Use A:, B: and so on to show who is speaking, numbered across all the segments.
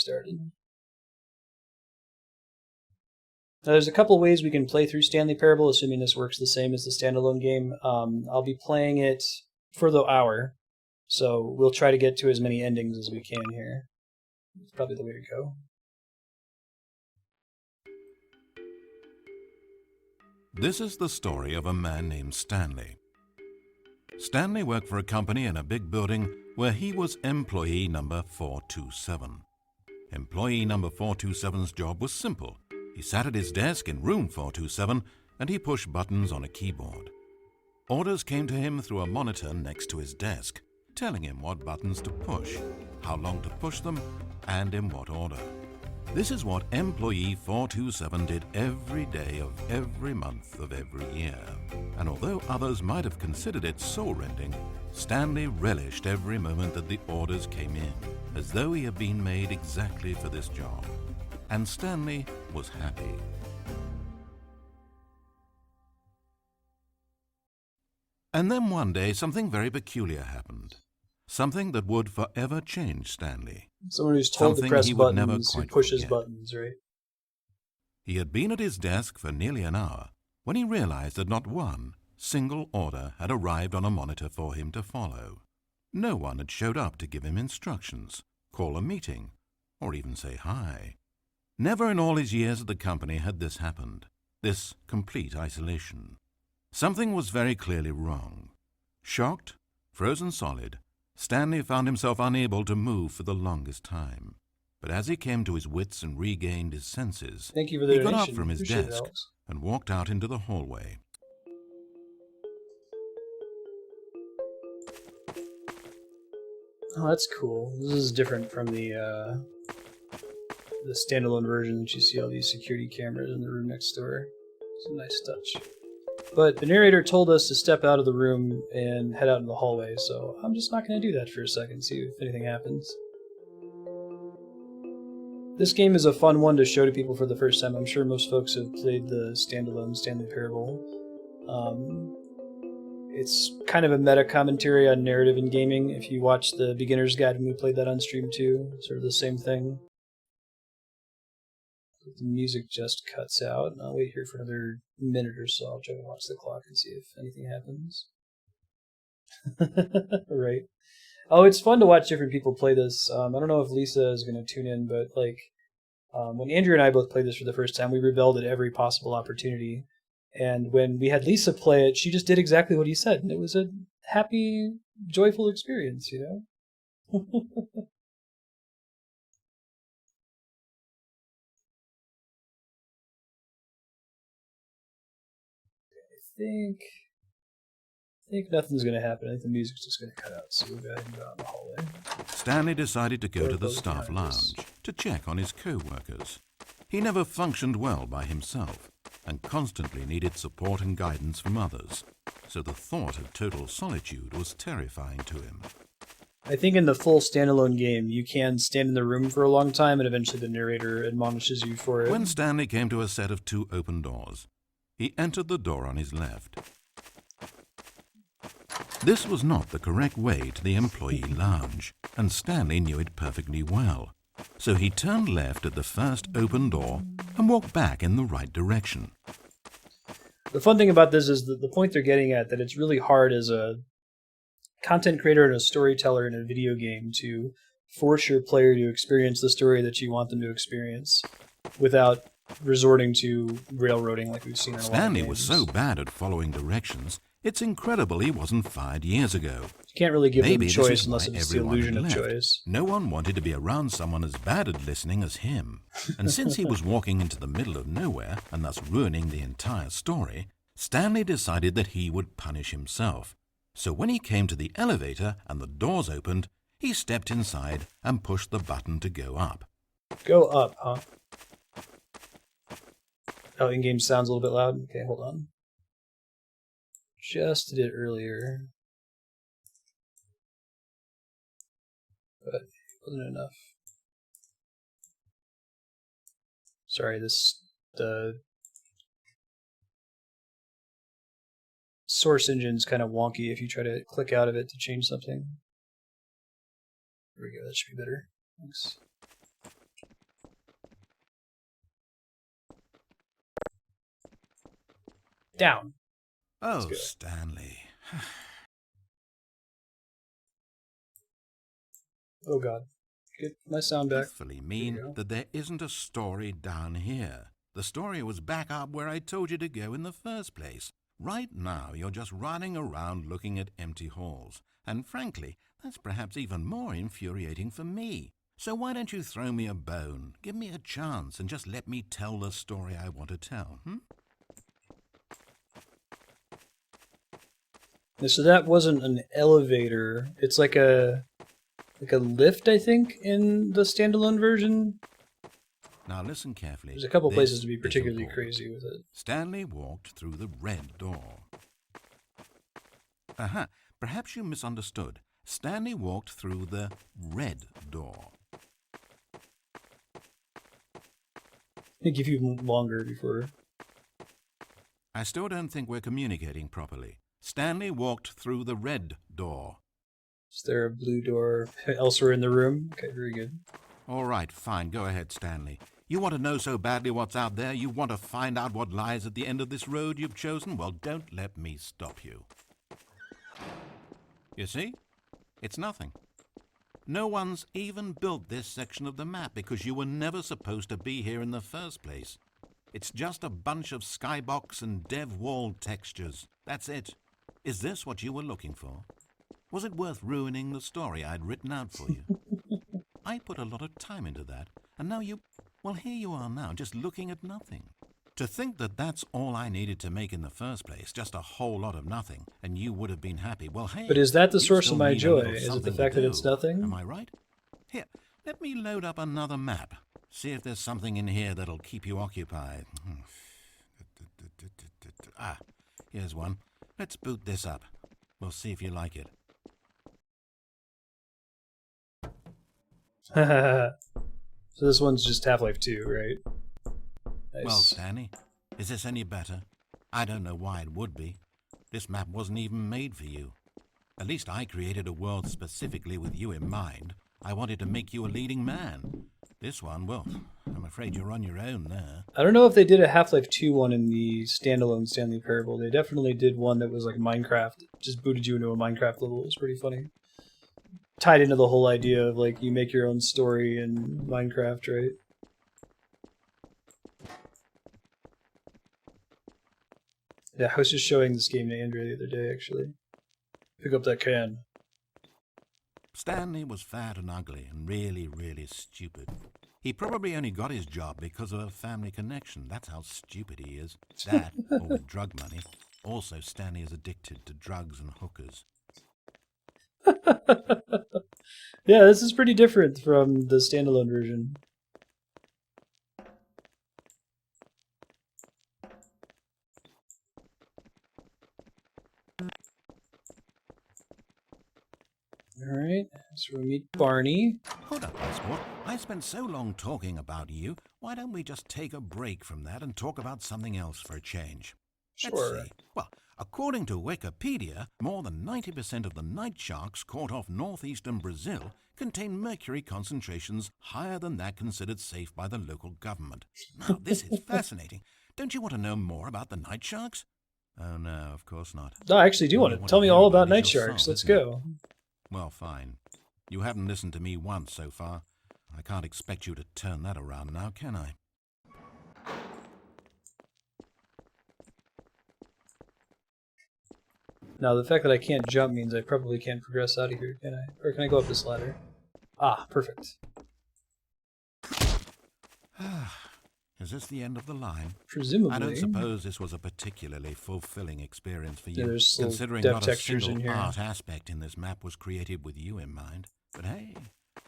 A: started. Now, there's a couple ways we can play through Stanley Parable, assuming this works the same as the standalone game. I'll be playing it for the hour, so we'll try to get to as many endings as we can here. It's probably the way to go.
B: This is the story of a man named Stanley. Stanley worked for a company in a big building where he was employee number 427. Employee number 427's job was simple. He sat at his desk in room 427 and he pushed buttons on a keyboard. Orders came to him through a monitor next to his desk, telling him what buttons to push, how long to push them, and in what order. This is what employee 427 did every day of every month of every year. And although others might have considered it soul-rending, Stanley relished every moment that the orders came in, as though he had been made exactly for this job. And Stanley was happy. And then one day something very peculiar happened. Something that would forever change Stanley.
A: Someone who's told to press buttons, who pushes buttons, right?
B: He had been at his desk for nearly an hour when he realized that not one single order had arrived on a monitor for him to follow. No one had showed up to give him instructions, call a meeting, or even say hi. Never in all his years at the company had this happened, this complete isolation. Something was very clearly wrong. Shocked, frozen solid, Stanley found himself unable to move for the longest time. But as he came to his wits and regained his senses, he got up from his desk and walked out into the hallway.
A: Oh, that's cool. This is different from the standalone version that you see all these security cameras in the room next door. It's a nice touch. But the narrator told us to step out of the room and head out in the hallway, so I'm just not going to do that for a second, see if anything happens. This game is a fun one to show to people for the first time. I'm sure most folks have played the standalone Stanley Parable. It's kind of a meta commentary on narrative in gaming. If you watch the Beginner's Guide when we played that on stream too, sort of the same thing. The music just cuts out, and I'll wait here for another minute or so. I'll try to watch the clock and see if anything happens. Right. Oh, it's fun to watch different people play this. I don't know if Lisa is going to tune in, but when Andrew and I both played this for the first time, we rebelled at every possible opportunity. And when we had Lisa play it, she just did exactly what he said, and it was a happy, joyful experience, you know? I think nothing's going to happen. I think the music's just going to cut out, so we'll go ahead and go out in the hallway.
B: Stanley decided to go to the staff lounge to check on his co-workers. He never functioned well by himself and constantly needed support and guidance from others, so the thought of total solitude was terrifying to him.
A: I think in the full standalone game, you can stand in the room for a long time, and eventually the narrator admonishes you for it.
B: When Stanley came to a set of 2 open doors, he entered the door on his left. This was not the correct way to the employee lounge, and Stanley knew it perfectly well. So he turned left at the first open door and walked back in the right direction.
A: The fun thing about this is that the point they're getting at, that it's really hard as a content creator and a storyteller in a video game to force your player to experience the story that you want them to experience without resorting to railroading like we've seen in a lot of games.
B: Stanley was so bad at following directions, it's incredible he wasn't fired years ago.
A: You can't really give them a choice unless it's the illusion of choice.
B: No one wanted to be around someone as bad at listening as him. And since he was walking into the middle of nowhere and thus ruining the entire story, Stanley decided that he would punish himself. So when he came to the elevator and the doors opened, he stepped inside and pushed the button to go up.
A: Go up, huh? Oh, in-game sounds a little bit loud? Okay, hold on. Just did it earlier. But it wasn't enough. Sorry, the source engine's kind of wonky if you try to click out of it to change something. There we go, that should be better. Thanks. Down.
B: Oh, Stanley.
A: Oh god. Get my sound back.
B: Hopefully mean that there isn't a story down here. The story was back up where I told you to go in the first place. Right now, you're just running around looking at empty halls. And frankly, that's perhaps even more infuriating for me. So why don't you throw me a bone, give me a chance, and just let me tell the story I want to tell,
A: So that wasn't an elevator. It's like a lift, I think, in the standalone version.
B: Now listen carefully.
A: There's a couple places to be particularly crazy with it.
B: Stanley walked through the red door. Aha, perhaps you misunderstood. Stanley walked through the red door.
A: I'll give you longer before.
B: I still don't think we're communicating properly. Stanley walked through the red door.
A: Is there a blue door elsewhere in the room? Okay, very good.
B: All right, fine. Go ahead, Stanley. You want to know so badly what's out there? You want to find out what lies at the end of this road you've chosen? Well, don't let me stop you. You see? It's nothing. No one's even built this section of the map because you were never supposed to be here in the first place. It's just a bunch of skybox and dev wall textures. That's it. Is this what you were looking for? Was it worth ruining the story I'd written out for you? I put a lot of time into that, and now well, here you are now, just looking at nothing. To think that that's all I needed to make in the first place, just a whole lot of nothing, and you would have been happy. Well, hey...
A: But is that the source of my joy? Is it the fact that it's nothing?
B: Am I right? Here, let me load up another map. See if there's something in here that'll keep you occupied. Ah, here's one. Let's boot this up. We'll see if you like it.
A: So this one's just Half-Life 2, right? Nice.
B: Well, Stanley, is this any better? I don't know why it would be. This map wasn't even made for you. At least I created a world specifically with you in mind. I wanted to make you a leading man. This one, well, I'm afraid you're on your own there.
A: I don't know if they did a Half-Life 2 one in the standalone Stanley Parable. They definitely did one that was like Minecraft. Just booted you into a Minecraft level. It was pretty funny. Tied into the whole idea of like you make your own story in Minecraft, right? Yeah, I was just showing this game to Andrea the other day, actually. Pick up that can.
B: Stanley was fat and ugly and really, really stupid. He probably only got his job because of a family connection. That's how stupid he is. That, or with drug money. Also, Stanley is addicted to drugs and hookers.
A: Yeah, this is pretty different from the standalone version. Alright, so we meet Barney.
B: Hold up, Sport. I spent so long talking about you. Why don't we just take a break from that and talk about something else for a change?
A: Sure.
B: Let's see. Well, according to Wikipedia, more than 90% of the night sharks caught off northeastern Brazil contain mercury concentrations higher than that considered safe by the local government. Now, this is fascinating. Don't you want to know more about the night sharks? Oh, no, of course not.
A: No, I actually do want to. Tell me all about night sharks. Let's go.
B: Well, fine. You haven't listened to me once so far. I can't expect you to turn that around now, can I?
A: Now, the fact that I can't jump means I probably can't progress out of here, can I? Or can I go up this ladder? Ah, perfect.
B: Is this the end of the line?
A: Presumably.
B: I don't suppose this was a particularly fulfilling experience for you,
A: There's
B: considering not a single art aspect in this map was created with you in mind. But hey,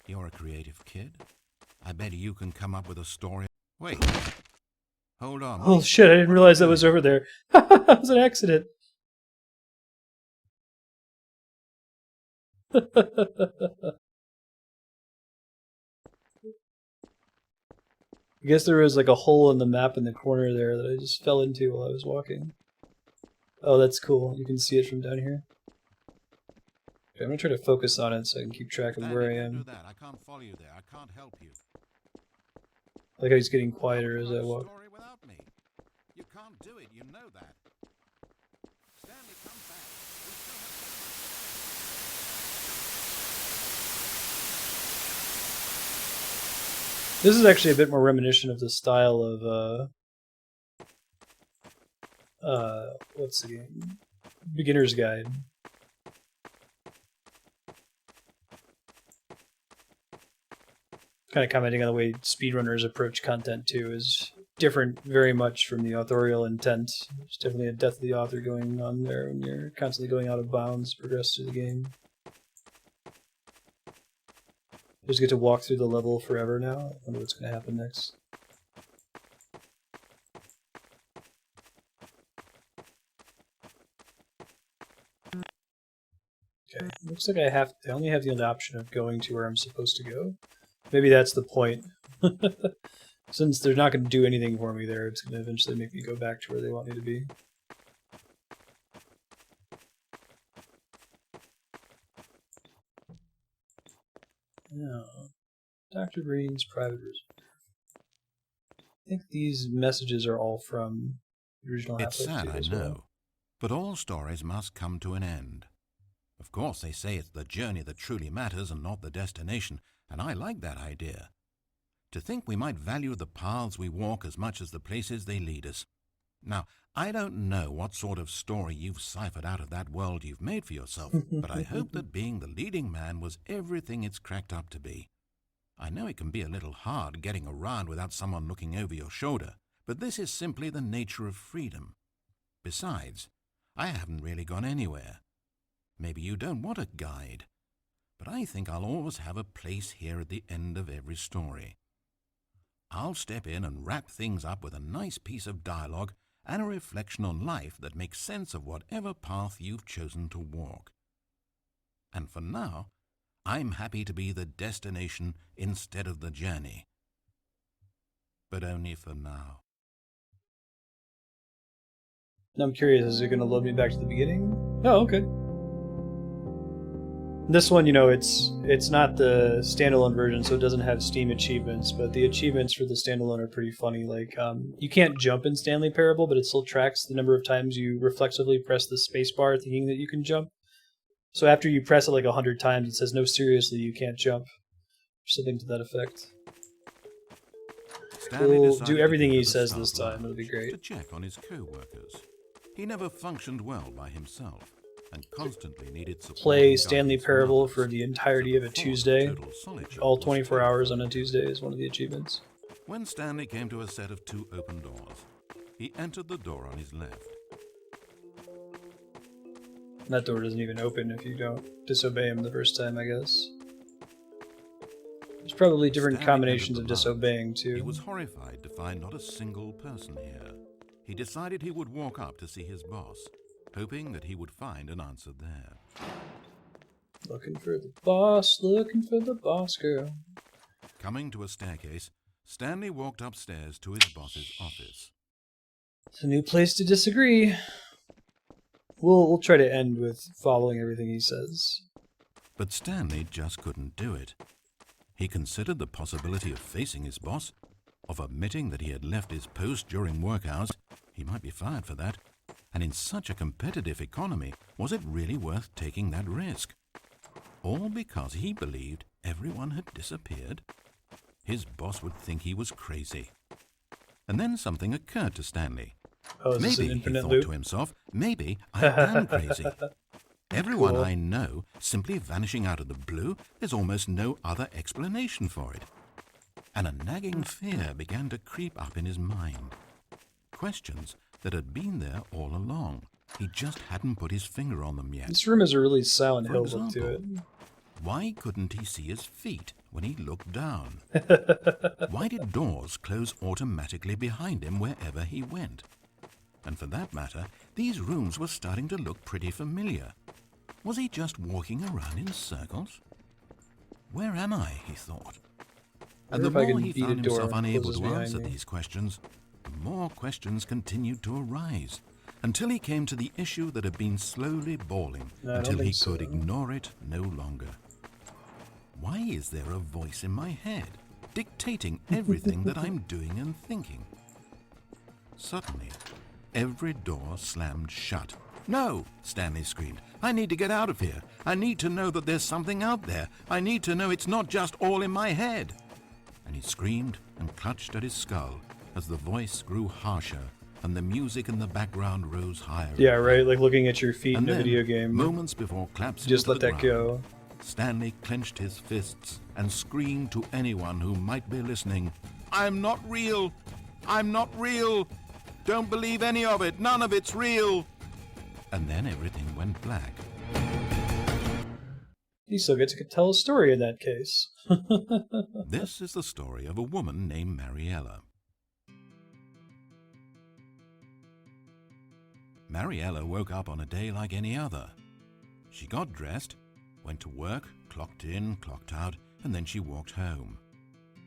B: you're a creative kid. I bet you can come up with a story. Wait. Hold on.
A: Oh shit, I didn't realize that was over there. That was an accident. I guess there was like a hole in the map in the corner there that I just fell into while I was walking. Oh, that's cool. You can see it from down here. Okay, I'm gonna try to focus on it so I can keep track of where I am.
B: I can't follow you there. I can't help you.
A: Like how he's getting quieter as I walk.
B: You can't do it. You know that.
A: This is actually a bit more reminiscent of the style of what's the game? Beginner's Guide. Kind of commenting on the way speedrunners approach content too is different very much from the authorial intent. There's definitely a death of the author going on there when you're constantly going out of bounds to progress through the game. You just get to walk through the level forever now. I wonder what's going to happen next. Okay, looks like I only have the option of going to where I'm supposed to go. Maybe that's the point. Since they're not going to do anything for me there, it's going to eventually make me go back to where they want me to be. No. Dr. Green's private reserve. I think these messages are all from the original
B: It's
A: Half-Life 2
B: sad,
A: as
B: I know,
A: well.
B: but all stories must come to an end. Of course, they say it's the journey that truly matters and not the destination, and I like that idea. To think we might value the paths we walk as much as the places they lead us. Now, I don't know what sort of story you've ciphered out of that world you've made for yourself, but I hope that being the leading man was everything it's cracked up to be. I know it can be a little hard getting around without someone looking over your shoulder, but this is simply the nature of freedom. Besides, I haven't really gone anywhere. Maybe you don't want a guide, but I think I'll always have a place here at the end of every story. I'll step in and wrap things up with a nice piece of dialogue and a reflection on life that makes sense of whatever path you've chosen to walk. And for now, I'm happy to be the destination instead of the journey. But only for now.
A: I'm curious, is it going to load me back to the beginning? Oh, okay. This one, you know, it's not the standalone version, so it doesn't have Steam achievements, but the achievements for the standalone are pretty funny. Like, you can't jump in Stanley Parable, but it still tracks the number of times you reflexively press the spacebar thinking that you can jump. So after you press it like 100 times, it says, no, seriously, you can't jump. Or something to that effect. We'll do everything he says this time. It'll be great.
B: To check on his co-workers. He never functioned well by himself and constantly needed support.
A: Play Stanley Parable for the entirety of a Tuesday. All 24 hours on a Tuesday is one of the achievements.
B: When Stanley came to a set of 2 open doors, he entered the door on his left.
A: That door doesn't even open if you don't disobey him the first time, I guess. There's probably different combinations of disobeying, too.
B: He was horrified to find not a single person here. He decided he would walk up to see his boss, hoping that he would find an answer there.
A: Looking for the boss girl.
B: Coming to a staircase, Stanley walked upstairs to his boss's office.
A: It's a new place to disagree. We'll try to end with following everything he says.
B: But Stanley just couldn't do it. He considered the possibility of facing his boss, of admitting that he had left his post during work hours. He might be fired for that. And in such a competitive economy, was it really worth taking that risk? All because he believed everyone had disappeared? His boss would think he was crazy. And then something occurred to Stanley.
A: Oh, is this an
B: Maybe, he
A: infinite
B: thought
A: loop?
B: to himself, maybe I am crazy. Everyone
A: Cool.
B: I know simply vanishing out of the blue, there's almost no other explanation for it. And a nagging fear began to creep up in his mind. Questions that had been there all along. He just hadn't put his finger on them yet.
A: This room has a really Silent
B: For
A: Hill look to it.
B: example, why couldn't he see his feet when he looked down? Why did doors close automatically behind him wherever he went? And for that matter, these rooms were starting to look pretty familiar. Was he just walking around in circles? Where am I, he thought. And the
A: Wonder if I
B: more
A: can
B: he
A: beat a
B: found
A: door
B: himself
A: and
B: unable
A: close
B: to
A: behind
B: answer
A: me.
B: these questions, the more questions continued to arise, until he came to the issue that had been slowly boiling,
A: No, I don't
B: until he
A: think so.
B: could ignore it no longer. Why is there a voice in my head, dictating everything that I'm doing and thinking? Suddenly, every door slammed shut. "No!" Stanley screamed. "I need to get out of here. I need to know that there's something out there. I need to know it's not just all in my head." and he screamed and clutched at his skull as the voice grew harsher and the music in the background rose higher.
A: Yeah, right, like looking at your feet
B: And
A: in a
B: then,
A: video game.
B: moments before collapsing
A: Just
B: to
A: let
B: the
A: that
B: ground,
A: go.
B: Stanley clenched his fists and screamed to anyone who might be listening, "I'm not real! I'm not real! Don't believe any of it! None of it's real!" And then everything went black.
A: You still get to tell a story in that case.
B: This is the story of a woman named Mariella. Mariella woke up on a day like any other. She got dressed, went to work, clocked in, clocked out, and then she walked home.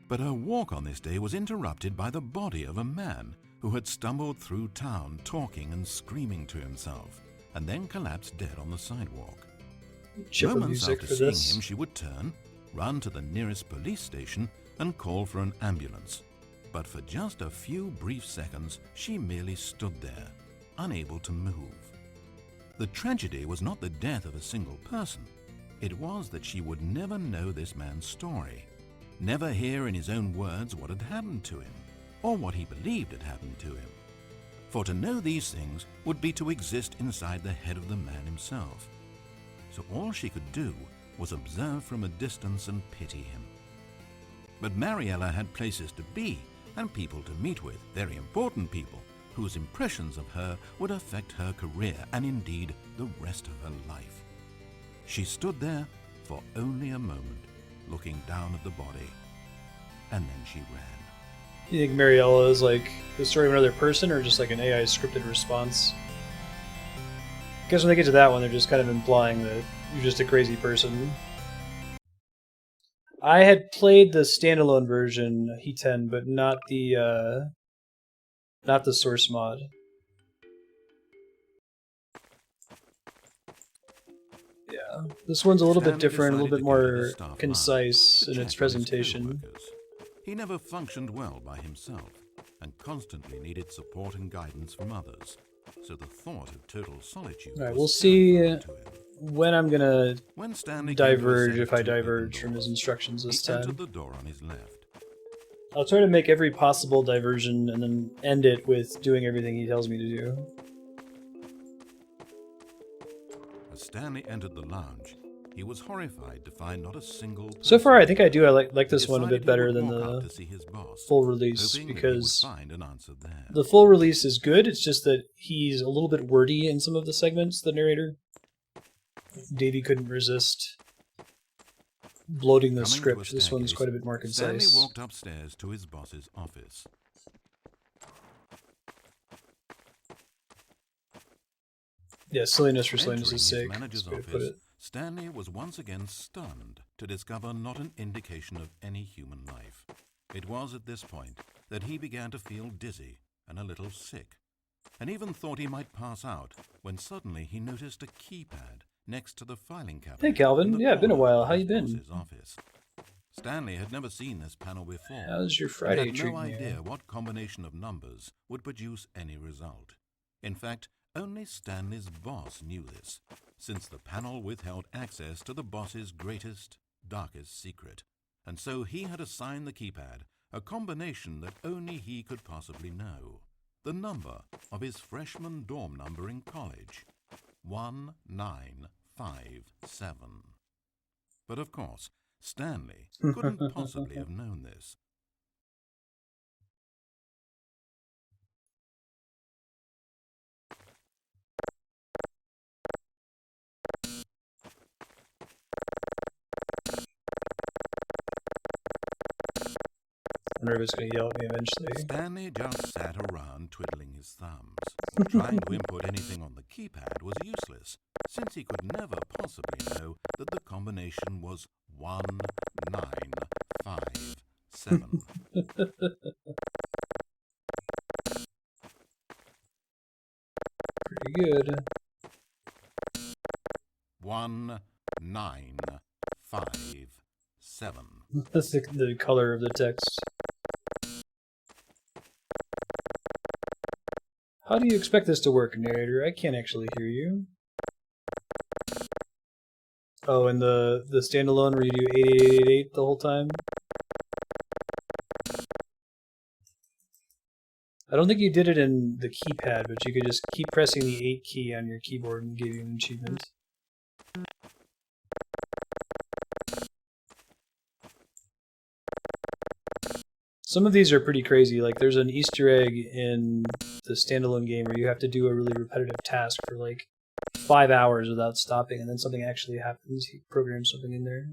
B: But her walk on this day was interrupted by the body of a man who had stumbled through town talking and screaming to himself, and then collapsed dead on the sidewalk.
A: Chipper
B: Moments
A: music
B: after
A: for
B: seeing
A: this.
B: him, she would turn, run to the nearest police station, and call for an ambulance. But for just a few brief seconds, she merely stood there, unable to move. The tragedy was not the death of a single person. It was that she would never know this man's story, never hear in his own words what had happened to him, or what he believed had happened to him. For to know these things would be to exist inside the head of the man himself. So all she could do was observe from a distance and pity him. But Mariella had places to be and people to meet with, very important people, whose impressions of her would affect her career and indeed the rest of her life. She stood there for only a moment, looking down at the body, and then she ran.
A: You think Mariella is like the story of another person, or just like an AI scripted response? I guess when they get to that one, they're just kind of implying that you're just a crazy person. I had played the standalone version, He10, but not the source mod. Yeah, this one's a little bit different, a little bit more concise in its presentation.
B: He never functioned well by himself and constantly needed support and guidance from others. So the thought of total solitude.
A: Alright, we'll see when I'm gonna diverge, if I diverge from his instructions this time.
B: He entered the door on his left.
A: I'll try to make every possible diversion and then end it with doing everything he tells me to do.
B: As Stanley entered the lounge, he was horrified to find not a single person.
A: So far, I think I like this one a bit better than the
B: to see his boss,
A: full release,
B: hoping
A: because
B: that he would find an answer there.
A: the full release is good, it's just that he's a little bit wordy in some of the segments, the narrator. Davey couldn't resist bloating the script. This one's quite a bit more concise.
B: Stanley walked upstairs to his boss's office.
A: Yeah, silliness for silliness'
B: Entering
A: sake.
B: his manager's
A: That's the way to put
B: office,
A: it.
B: Stanley was once again stunned to discover not an indication of any human life. It was at this point that he began to feel dizzy and a little sick, and even thought he might pass out when suddenly he noticed a keypad next to the filing cabinet.
A: Hey Calvin, yeah, been a while. How you been?
B: Office. Stanley had never seen this panel before.
A: How's your Friday
B: He had no
A: treating
B: idea
A: you?
B: what combination of numbers would produce any result. In fact, only Stanley's boss knew this, since the panel withheld access to the boss's greatest, darkest secret. And so he had assigned the keypad a combination that only he could possibly know. The number of his freshman dorm number in college. 1957. But of course, Stanley couldn't possibly have known this.
A: I wonder if it's going to yell at me eventually.
B: Stanley just sat around twiddling his thumbs. Trying to input anything on the keypad was useless, since he could never possibly know that the combination was 1957.
A: Pretty good.
B: 1957.
A: That's the color of the text. How do you expect this to work, narrator? I can't actually hear you. Oh, and the standalone where you do 8888 the whole time? I don't think you did it in the keypad, but you could just keep pressing the 8 key on your keyboard and give you an achievement. Some of these are pretty crazy. Like, there's an Easter egg in the standalone game where you have to do a really repetitive task for like 5 hours without stopping, and then something actually happens. You program something in there.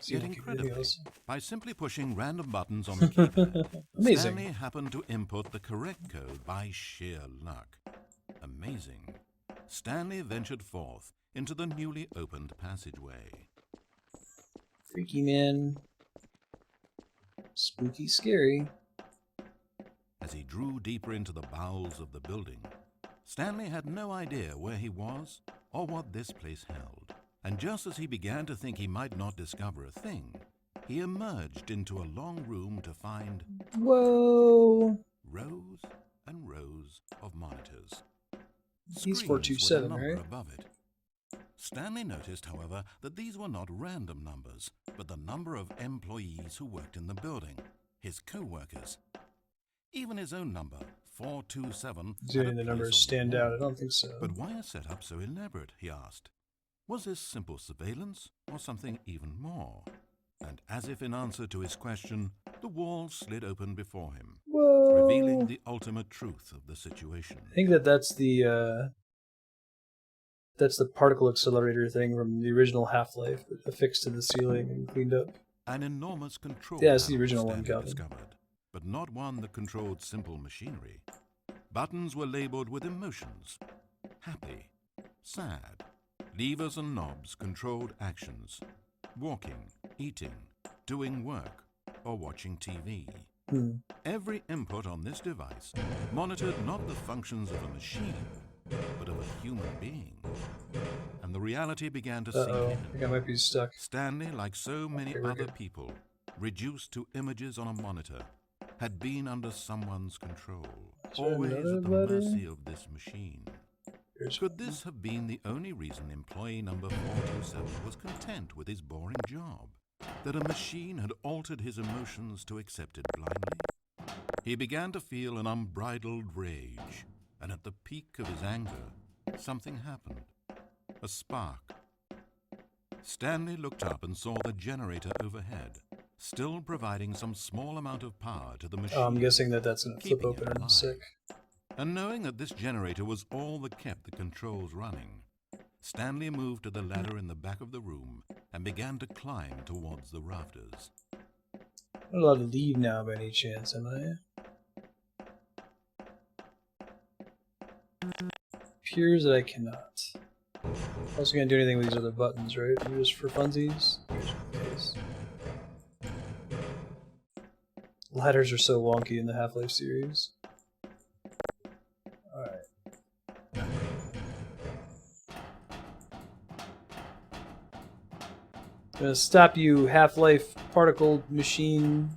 B: Yet incredibly, by simply pushing random buttons on the keypad, Stanley happened to input the correct code by sheer luck. Amazing. Stanley ventured forth into the newly opened passageway.
A: Freaky, man. Spooky, scary.
B: As he drew deeper into the bowels of the building, Stanley had no idea where he was or what this place held. And just as he began to think he might not discover a thing, he emerged into a long room to find...
A: Whoa!
B: Rows and rows of monitors.
A: He's 427, right?
B: Above it. Stanley noticed, however, that these were not random numbers, but the number of employees who worked in the building, his co-workers. Even his own number, 427...
A: Did the numbers stand out? I don't think so.
B: But why a setup so elaborate, he asked. Was this simple surveillance, or something even more? And as if in answer to his question, the wall slid open before him,
A: Whoa.
B: revealing the ultimate truth of the situation.
A: I think that's the particle accelerator thing from the original Half-Life, affixed to the ceiling and cleaned up.
B: An enormous control
A: panel, it's the original one,
B: discovered, but not one that controlled simple machinery. Buttons were labeled with emotions: happy, sad. Levers and knobs controlled actions: walking, eating, doing work, or watching TV. Every input on this device monitored not the functions of a machine, but of a human being. And the reality began to sink in.
A: I think I might be stuck.
B: Stanley, like so many other people, reduced to images on a monitor, had been under someone's control, always at the mercy of this machine. Could this have been the only reason employee number 427 was content with his boring job? That a machine had altered his emotions to accept it blindly? He began to feel an unbridled rage, and at the peak of his anger, something happened. A spark. Stanley looked up and saw the generator overhead, still providing some small amount of power to the machine.
A: I'm guessing that's going to flip open in a sec.
B: And knowing that this generator was all that kept the controls running, Stanley moved to the ladder in the back of the room and began to climb towards the rafters.
A: I'm not allowed to leave now by any chance, am I? Appears that I cannot. I'm also going to do anything with these other buttons, right? They're just for funsies. Ladders are so wonky in the Half-Life series. I'm gonna stop you, Half-Life particle machine.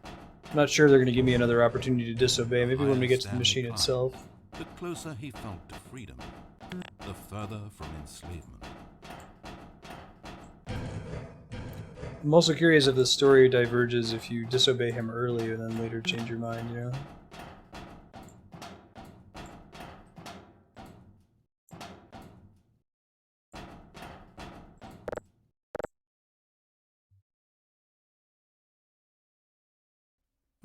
A: I'm not sure they're gonna give me another opportunity to disobey. Maybe when we get to the machine itself.
B: The closer he felt to freedom, the further from enslavement.
A: I'm also curious if the story diverges if you disobey him early and then later change your mind, you know?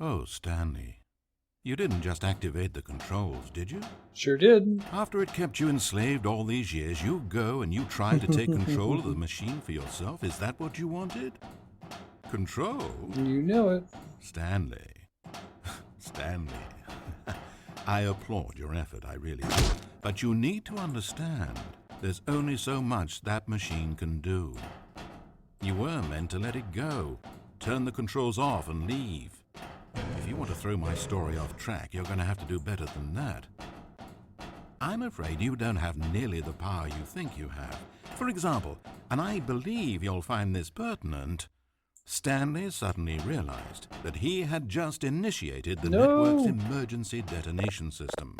B: Oh, Stanley, you didn't just activate the controls, did you?
A: Sure did.
B: After it kept you enslaved all these years, you go and you try to take control of the machine for yourself? Is that what you wanted? Control?
A: You know it.
B: Stanley. Stanley. I applaud your effort, I really do. But you need to understand, there's only so much that machine can do. You were meant to let it go, turn the controls off and leave. If you want to throw my story off track, you're going to have to do better than that. I'm afraid you don't have nearly the power you think you have. For example, and I believe you'll find this pertinent, Stanley suddenly realized that he had just initiated the network's emergency detonation system.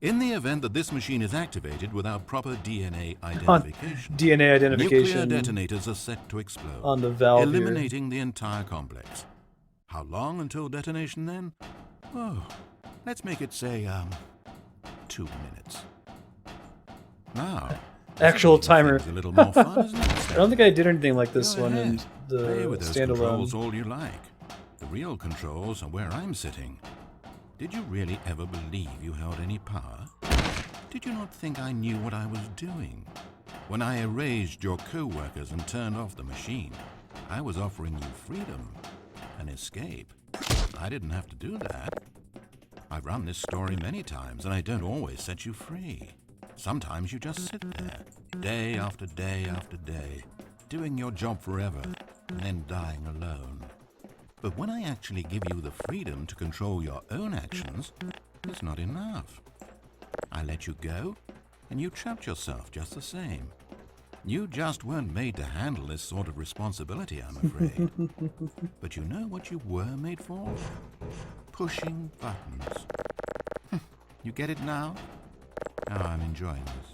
B: In the event that this machine is activated without proper DNA identification,
A: DNA identification
B: nuclear detonators are set to explode,
A: on the valve
B: eliminating the entire complex. How long until detonation then? Oh, let's make it say, 2 minutes. Now,
A: actual timer.
B: A little more fun, isn't it?
A: I don't think I did anything like this
B: Go
A: one
B: ahead.
A: in the
B: Play with those controls
A: standalone.
B: all you like. The real controls are where I'm sitting. Did you really ever believe you held any power? Did you not think I knew what I was doing? When I erased your co-workers and turned off the machine, I was offering you freedom, an escape. I didn't have to do that. I've run this story many times, and I don't always set you free. Sometimes you just sit there, day after day after day, doing your job forever, and then dying alone. But when I actually give you the freedom to control your own actions, it's not enough. I let you go, and you trapped yourself just the same. You just weren't made to handle this sort of responsibility, I'm afraid. But you know what you were made for? Pushing buttons. You get it now? Oh, I'm enjoying this.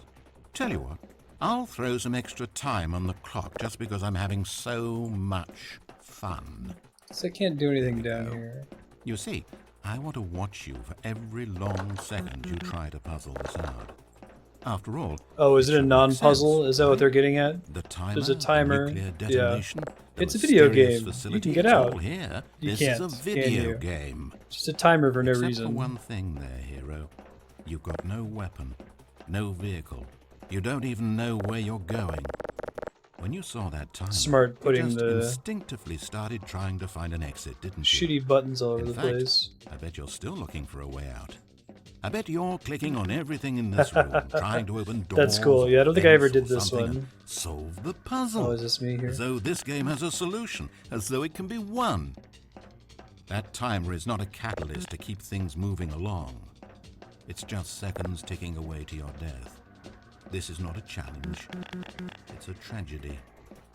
B: Tell you what, I'll throw some extra time on the clock just because I'm having so much fun.
A: So I can't do anything down here.
B: You see, I want to watch you for every long second you try to puzzle this out. After all...
A: Oh, is it a
B: should make
A: non-puzzle?
B: sense,
A: Is that what
B: right?
A: they're getting at?
B: The timer,
A: There's a timer.
B: the nuclear
A: Yeah.
B: detonation, the
A: It's a video
B: mysterious
A: game. You
B: facility,
A: can get
B: it's
A: out.
B: all here.
A: You
B: This
A: can't,
B: is a
A: can
B: video
A: you?
B: game.
A: Just a timer for no
B: Except
A: reason.
B: for one thing there, hero. You've got no weapon, no vehicle. You don't even know where you're going. When you saw that timer,
A: Smart putting
B: you just
A: the
B: instinctively started trying to find an exit, didn't you?
A: shitty buttons all over
B: In
A: the
B: fact,
A: place.
B: I bet you're still looking for a way out. I bet you're clicking on everything in this room, trying to open doors.
A: That's cool. Yeah, I don't think I ever did this
B: something
A: one.
B: and solve the puzzle.
A: Oh, is this me here?
B: As though this game has a solution, as though it can be won. That timer is not a catalyst to keep things moving along. It's just seconds ticking away to your death. This is not a challenge. It's a tragedy.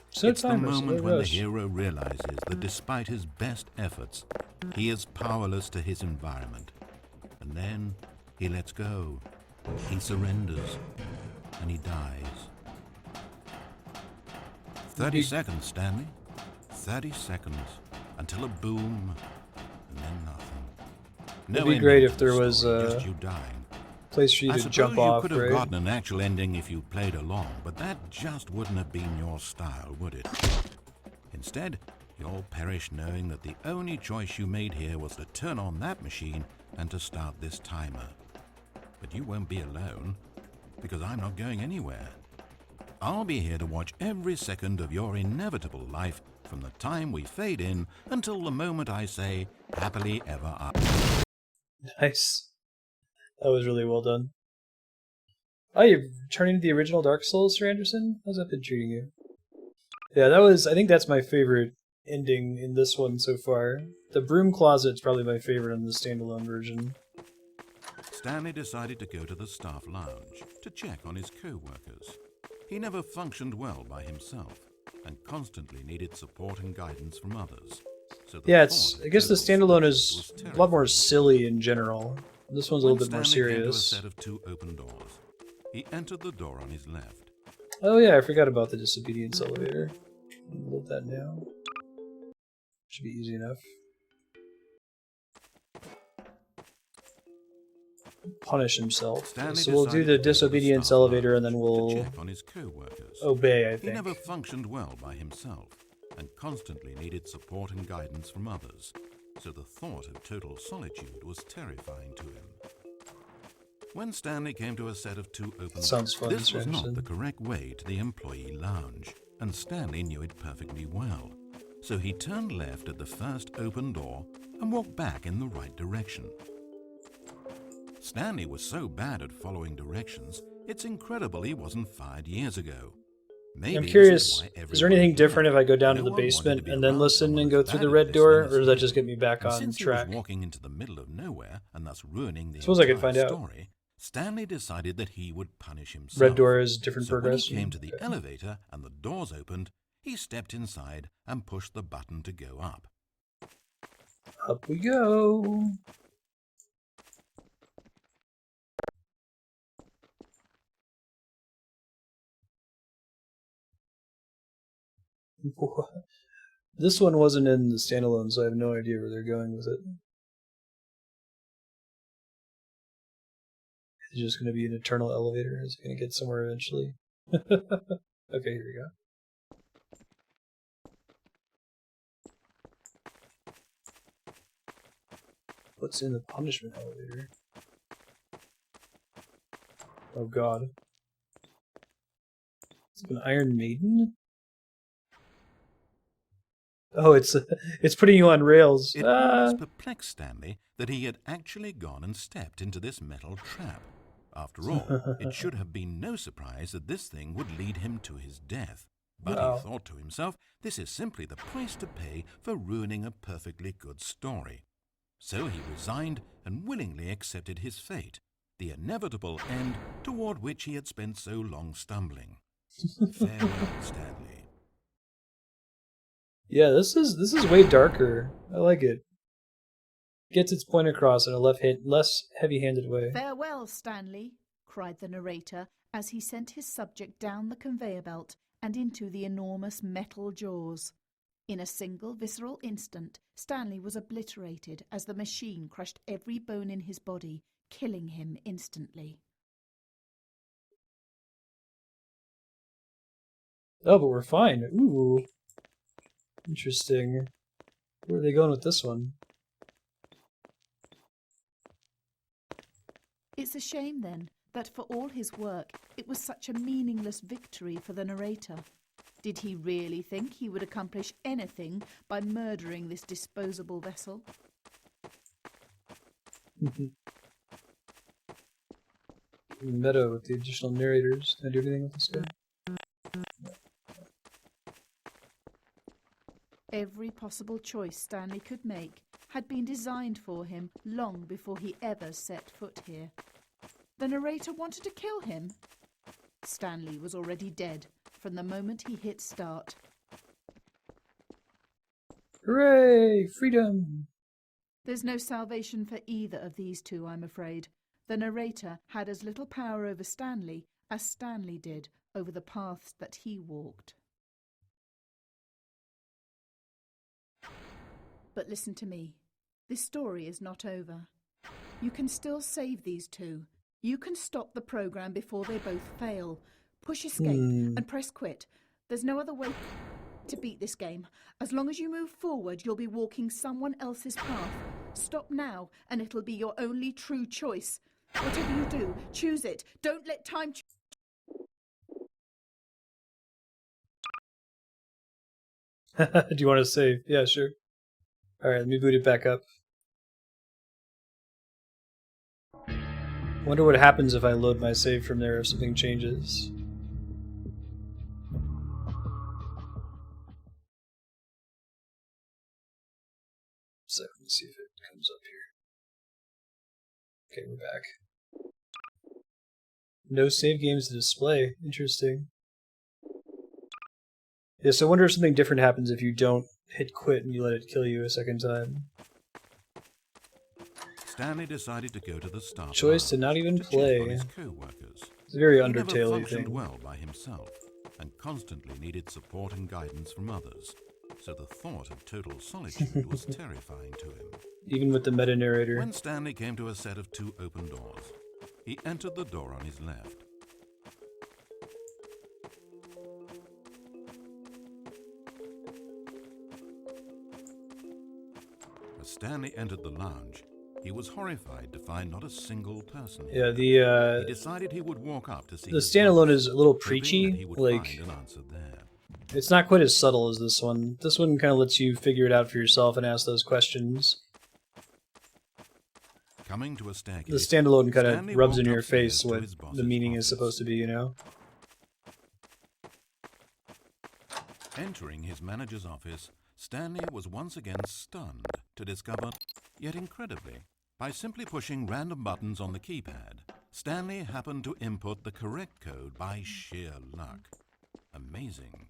A: So
B: It's the
A: timers,
B: moment
A: no
B: when the
A: rush.
B: hero realizes that despite his best efforts, he is powerless to his environment. And then he lets go. He surrenders. And he dies. 30 seconds, Stanley. 30 seconds. Until a boom, and then nothing. No
A: It'd be
B: ending
A: great
B: to
A: if
B: the
A: there was
B: story,
A: a
B: just you dying.
A: place for you
B: I
A: to
B: suppose
A: jump
B: you
A: off,
B: could have
A: right?
B: gotten an actual ending if you played along, but that just wouldn't have been your style, would it? Instead, you'll perish knowing that the only choice you made here was to turn on that machine and to start this timer. But you won't be alone, because I'm not going anywhere. I'll be here to watch every second of your inevitable life from the time we fade in until the moment I say, happily ever after.
A: Nice. That was really well done. Oh, you're turning to the original Dark Souls, Sir Anderson? How's that been treating you? Yeah, that was... I think that's my favorite ending in this one so far. The broom closet's probably my favorite in the standalone version.
B: Stanley decided to go to the staff lounge to check on his co-workers. He never functioned well by himself and constantly needed support and guidance from others. So
A: Yeah, it's... I guess the standalone is a lot more silly in general. This one's a little bit more
B: Stanley came to a
A: serious.
B: set of 2 open doors. He entered the door on his left.
A: Oh yeah, I forgot about the disobedience elevator. Load that now. Should be easy enough. Punish himself.
B: Stanley
A: So we'll do
B: decided
A: the
B: to go to the
A: disobedience
B: staff
A: elevator and
B: lounge
A: then
B: to
A: we'll
B: check on his co-workers.
A: obey, I
B: He
A: think.
B: never functioned well by himself and constantly needed support and guidance from others, so the thought of total solitude was terrifying to him. When Stanley came to a set of 2 open
A: Sounds
B: doors,
A: fun,
B: this was
A: Anderson.
B: not the correct way to the employee lounge, and Stanley knew it perfectly well. So he turned left at the first open door and walked back in the right direction. Stanley was so bad at following directions, it's incredible he wasn't fired years ago. Maybe
A: I'm
B: this
A: curious,
B: why
A: is there anything
B: everyone
A: different if I go down
B: No
A: to the
B: one wanted
A: basement
B: to be
A: and then
B: around
A: listen
B: someone
A: and
B: as
A: go through
B: bad
A: the
B: at
A: red
B: this
A: door,
B: as
A: or does that
B: he
A: just get me back
B: And
A: on
B: since
A: track?
B: he was walking into the middle of nowhere and thus ruining the
A: Suppose I could
B: entire
A: find out.
B: story, Stanley decided that he would punish himself.
A: Red door is different
B: So when
A: progress.
B: he came to the elevator and the doors opened, he stepped inside and pushed the button to go up.
A: Up we go. This one wasn't in the standalone, so I have no idea where they're going with it. It's just going to be an eternal elevator. It's going to get somewhere eventually. Okay, here we go. What's in the punishment elevator? Oh god. It's an Iron Maiden? Oh, it's putting you on rails.
B: It always perplexed Stanley that he had actually gone and stepped into this metal trap. After all, it should have been no surprise that this thing would lead him to his death. But he thought to himself, this is simply the price to pay for ruining a perfectly good story. So he resigned and willingly accepted his fate, the inevitable end toward which he had spent so long stumbling. Farewell, Stanley.
A: Yeah, this is way darker. I like it. Gets its point across in a less heavy-handed way.
C: "Farewell, Stanley," cried the narrator as he sent his subject down the conveyor belt and into the enormous metal jaws. In a single visceral instant, Stanley was obliterated as the machine crushed every bone in his body, killing him instantly.
A: Oh, but we're fine. Ooh. Interesting. Where are they going with this one?
C: It's a shame, then, that for all his work, it was such a meaningless victory for the narrator. Did he really think he would accomplish anything by murdering this disposable vessel?
A: Meta with the additional narrators. Can I do anything with this guy?
C: Every possible choice Stanley could make had been designed for him long before he ever set foot here. The narrator wanted to kill him. Stanley was already dead from the moment he hit start.
A: Hooray! Freedom!
C: There's no salvation for either of these two, I'm afraid. The narrator had as little power over Stanley as Stanley did over the paths that he walked. But listen to me. This story is not over. You can still save these two. You can stop the program before they both fail. Push escape and press quit. There's no other way to beat this game. As long as you move forward, you'll be walking someone else's path. Stop now, and it'll be your only true choice. Whatever you do, choose it. Don't let time...
A: Do you want to save? Yeah, sure. Alright, let me boot it back up. Wonder what happens if I load my save from there if something changes. So let's see if it comes up here. Okay, we're back. No save games to display. Interesting. Yeah, so I wonder if something different happens if you don't hit quit and you let it kill you a second time.
B: Stanley decided to go to the start.
A: Choice to not even play.
B: His co-workers.
A: It's a very
B: He never
A: Undertale-y
B: functioned
A: thing.
B: well by himself and constantly needed support and guidance from others. So the thought of total solitude was terrifying to him.
A: Even with the meta-narrator.
B: When Stanley came to a set of two open doors, he entered the door on his left. As Stanley entered the lounge, he was horrified to find not a single person
A: Yeah,
B: here. He decided he would walk up to see
A: the
B: his
A: standalone
B: boss,
A: is a little
B: hoping that
A: preachy.
B: he would
A: Like,
B: find an answer there.
A: it's not quite as subtle as this one. This one kind of lets you figure it out for yourself and ask those questions.
B: Coming to a staircase,
A: The standalone kind
B: Stanley
A: of rubs in
B: walked
A: your
B: upstairs
A: face
B: to
A: what
B: his
A: the
B: boss's
A: meaning is
B: office.
A: supposed to be, you know?
B: Entering his manager's office, Stanley was once again stunned to discover, yet incredibly, by simply pushing random buttons on the keypad, Stanley happened to input the correct code by sheer luck. Amazing.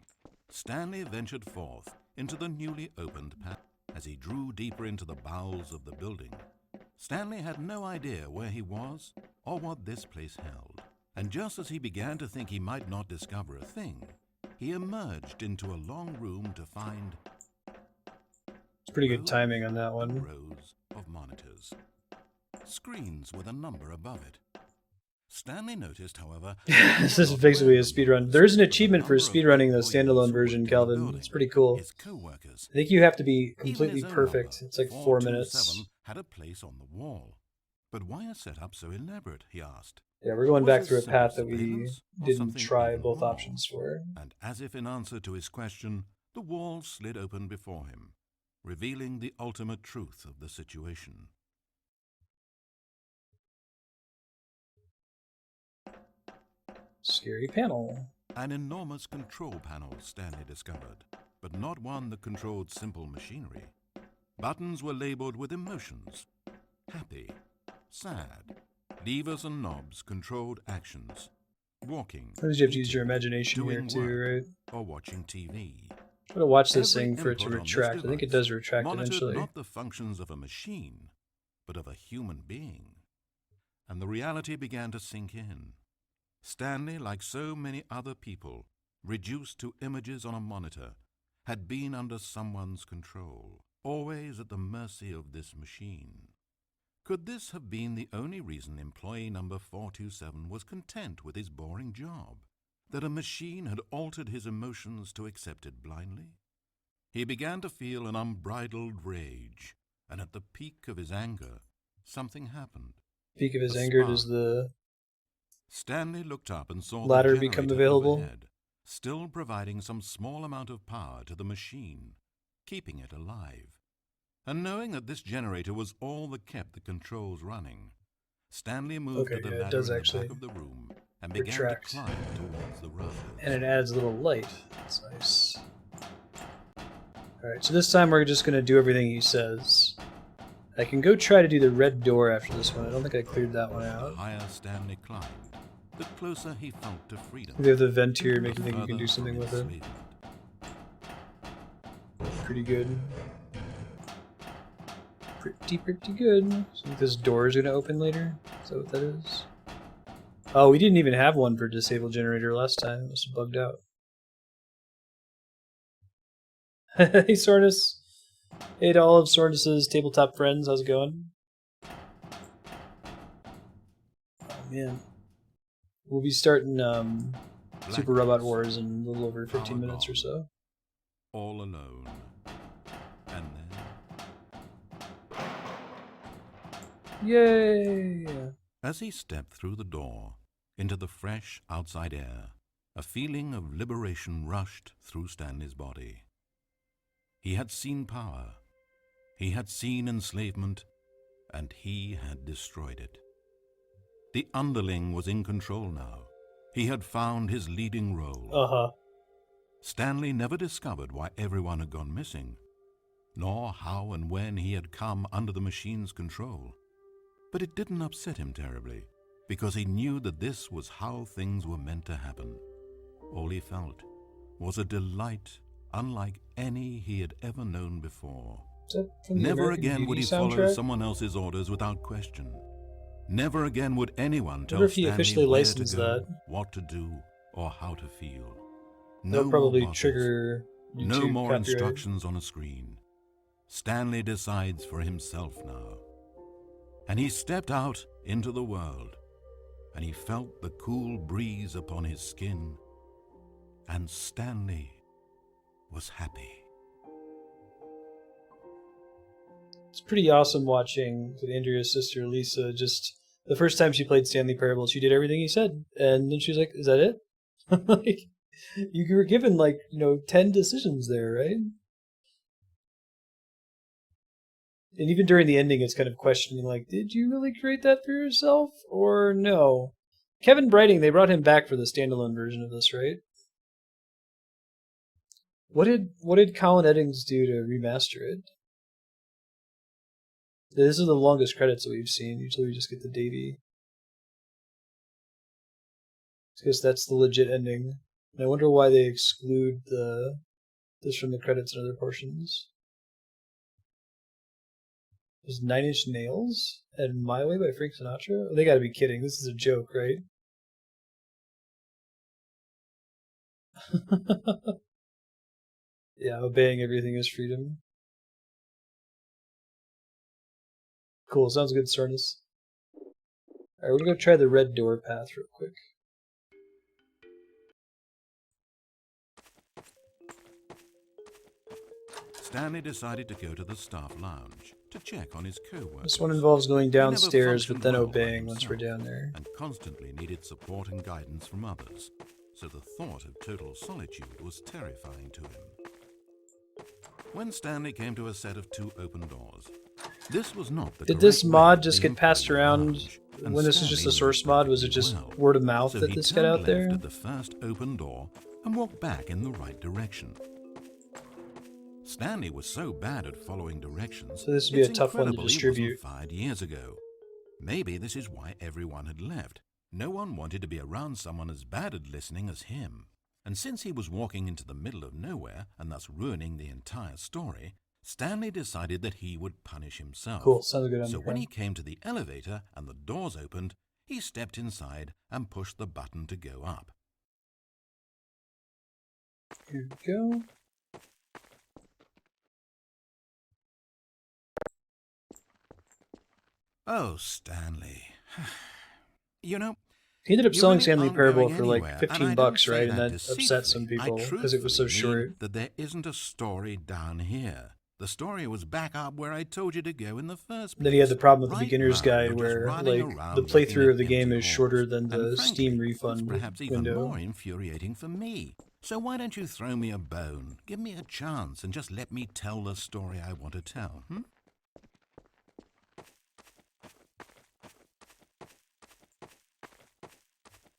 B: Stanley ventured forth into the newly opened path. As he drew deeper into the bowels of the building, Stanley had no idea where he was or what this place held. And just as he began to think he might not discover a thing, he emerged into a long room to find
A: It's pretty good timing on that one.
B: rows of monitors, screens with a number above it. Stanley noticed, however,
A: This is basically a speedrun. There's an achievement for speedrunning the standalone version, Calvin. It's pretty cool.
B: his co-workers,
A: I think you have to be
B: even
A: completely
B: his own
A: perfect.
B: number,
A: It's like 4 minutes.
B: 427, had a place on the wall. But why a setup so elaborate, he asked.
A: Yeah, we're going
B: Was
A: back
B: this
A: through a
B: simple
A: path that we
B: surveillance or
A: didn't
B: something
A: try
B: even
A: both
B: more?
A: options for.
B: And as if in answer to his question, the wall slid open before him, revealing the ultimate truth of the situation.
A: Scary panel.
B: An enormous control panel, Stanley discovered, but not one that controlled simple machinery. Buttons were labeled with emotions: happy, sad. Levers and knobs controlled actions: walking,
A: I think you have to use your
B: eating,
A: imagination here
B: doing
A: too,
B: work,
A: right?
B: or watching TV.
A: Try to watch this
B: Every
A: thing for it to
B: input on this
A: retract. I think it
B: device
A: does retract
B: monitored
A: eventually.
B: not the functions of a machine, but of a human being. And the reality began to sink in. Stanley, like so many other people, reduced to images on a monitor, had been under someone's control, always at the mercy of this machine. Could this have been the only reason employee number 427 was content with his boring job? That a machine had altered his emotions to accept it blindly? He began to feel an unbridled rage, and at the peak of his anger, something happened.
A: Peak of his
B: A
A: anger,
B: spark.
A: does the
B: Stanley looked up and saw
A: ladder
B: the
A: become
B: generator
A: available?
B: overhead, still providing some small amount of power to the machine, keeping it alive. And knowing that this generator was all that kept the controls running, Stanley moved
A: Okay,
B: to the
A: yeah, it
B: ladder
A: does
B: in the
A: actually
B: back of the room and began
A: retract.
B: to climb towards the rafters.
A: And it adds a little light. That's nice. Alright, so this time we're just going to do everything he says. I can go try to do the red door after this one. I don't think I cleared that one
B: The
A: out.
B: higher Stanley climbed, the closer he felt to freedom.
A: We have the vent here to
B: the
A: make you think you can
B: further
A: do something
B: from
A: with it.
B: enslavement.
A: Pretty good. Pretty good. So I think this door is going to open later. Is that what that is? Oh, we didn't even have one for disable generator last time. It must have bugged out. Hey, Sornus. Hey to all of Sornus's tabletop friends. How's it going? Oh, man. We'll be starting Super Robot Wars in a little over 15 minutes or so.
B: All alone. And then,
A: Yay!
B: as he stepped through the door into the fresh outside air, a feeling of liberation rushed through Stanley's body. He had seen power, he had seen enslavement, and he had destroyed it. The underling was in control now. He had found his leading role.
A: Uh-huh.
B: Stanley never discovered why everyone had gone missing, nor how and when he had come under the machine's control. But it didn't upset him terribly, because he knew that this was how things were meant to happen. All he felt was a delight unlike any he had ever known before.
A: Is that from the
B: Never
A: American
B: again would he
A: Beauty
B: follow
A: soundtrack?
B: someone else's orders without question. Never again would anyone tell
A: Wonder if he
B: Stanley
A: officially
B: where to
A: licensed
B: go,
A: that.
B: what to do, or how to feel.
A: That'll
B: No
A: probably
B: more bosses,
A: trigger YouTube
B: no more
A: copyright.
B: instructions on a screen. Stanley decides for himself now. And he stepped out into the world, and he felt the cool breeze upon his skin, and Stanley was happy.
A: It's pretty awesome watching with Andrea's sister Lisa. Just the first time she played Stanley Parable, she did everything he said, and then she was like, "Is that it?" Like, you were given 10 decisions there, right? And even during the ending, it's kind of questioning, like, did you really create that for yourself or no? Kevin Brighting, they brought him back for the standalone version of this, right? What did Colin Eddings do to remaster it? This is the longest credits that we've seen. Usually we just get the Davey. I guess that's the legit ending. And I wonder why they exclude this from the credits and other portions. There's 9 Inch Nails and My Way by Frank Sinatra? Oh, they gotta be kidding. This is a joke, right? Yeah, obeying everything is freedom. Cool, sounds good, Sarnis. Alright, we're gonna go try the red door path real quick.
B: Stanley decided to go to the staff lounge to check on his co-workers.
A: This one involves going
B: He never
A: downstairs, but
B: functioned
A: then
B: well by
A: obeying once we're
B: himself
A: down there.
B: and constantly needed support and guidance from others, so the thought of total solitude was terrifying to him. When Stanley came to a set of 2 open doors, this was not the
A: Did this
B: correct
A: mod
B: way
A: just
B: to
A: get passed
B: employee
A: around
B: lounge, and
A: when this was just a
B: Stanley
A: source
B: knew it
A: mod? Was it
B: perfectly
A: just
B: well.
A: word of mouth
B: So
A: that
B: he
A: this got
B: turned
A: out
B: left
A: there?
B: at the first open door and walked back in the right direction. Stanley was so bad at following directions,
A: So this would be a
B: it's
A: tough one to
B: incredible he
A: distribute.
B: wasn't fired years ago. Maybe this is why everyone had left. No one wanted to be around someone as bad at listening as him. And since he was walking into the middle of nowhere and thus ruining the entire story, Stanley decided that he would punish himself.
A: Cool, sounds good.
B: So when he came to the elevator and the doors opened, he stepped inside and pushed the button to go up.
A: Here we go.
B: Oh, Stanley. You know,
A: He ended up
B: you
A: selling
B: really
A: Stanley
B: aren't
A: Parable
B: going
A: for
B: anywhere,
A: like
B: and
A: 15
B: I
A: bucks,
B: don't say
A: right? And that upset some
B: deceitfully.
A: people because it was so
B: truthfully mean
A: short.
B: that there isn't a story down here. The story was back up where I told you to go in the first place.
A: Then he had the problem with the
B: Right
A: beginner's
B: now,
A: guide
B: you're just
A: where
B: running
A: like
B: around
A: the
B: looking
A: playthrough
B: at
A: of the game
B: empty
A: is shorter
B: halls.
A: than
B: And
A: the
B: frankly,
A: Steam
B: it's
A: refund
B: perhaps even
A: window.
B: more infuriating for me. So why don't you throw me a bone, give me a chance, and just let me tell the story I want to tell,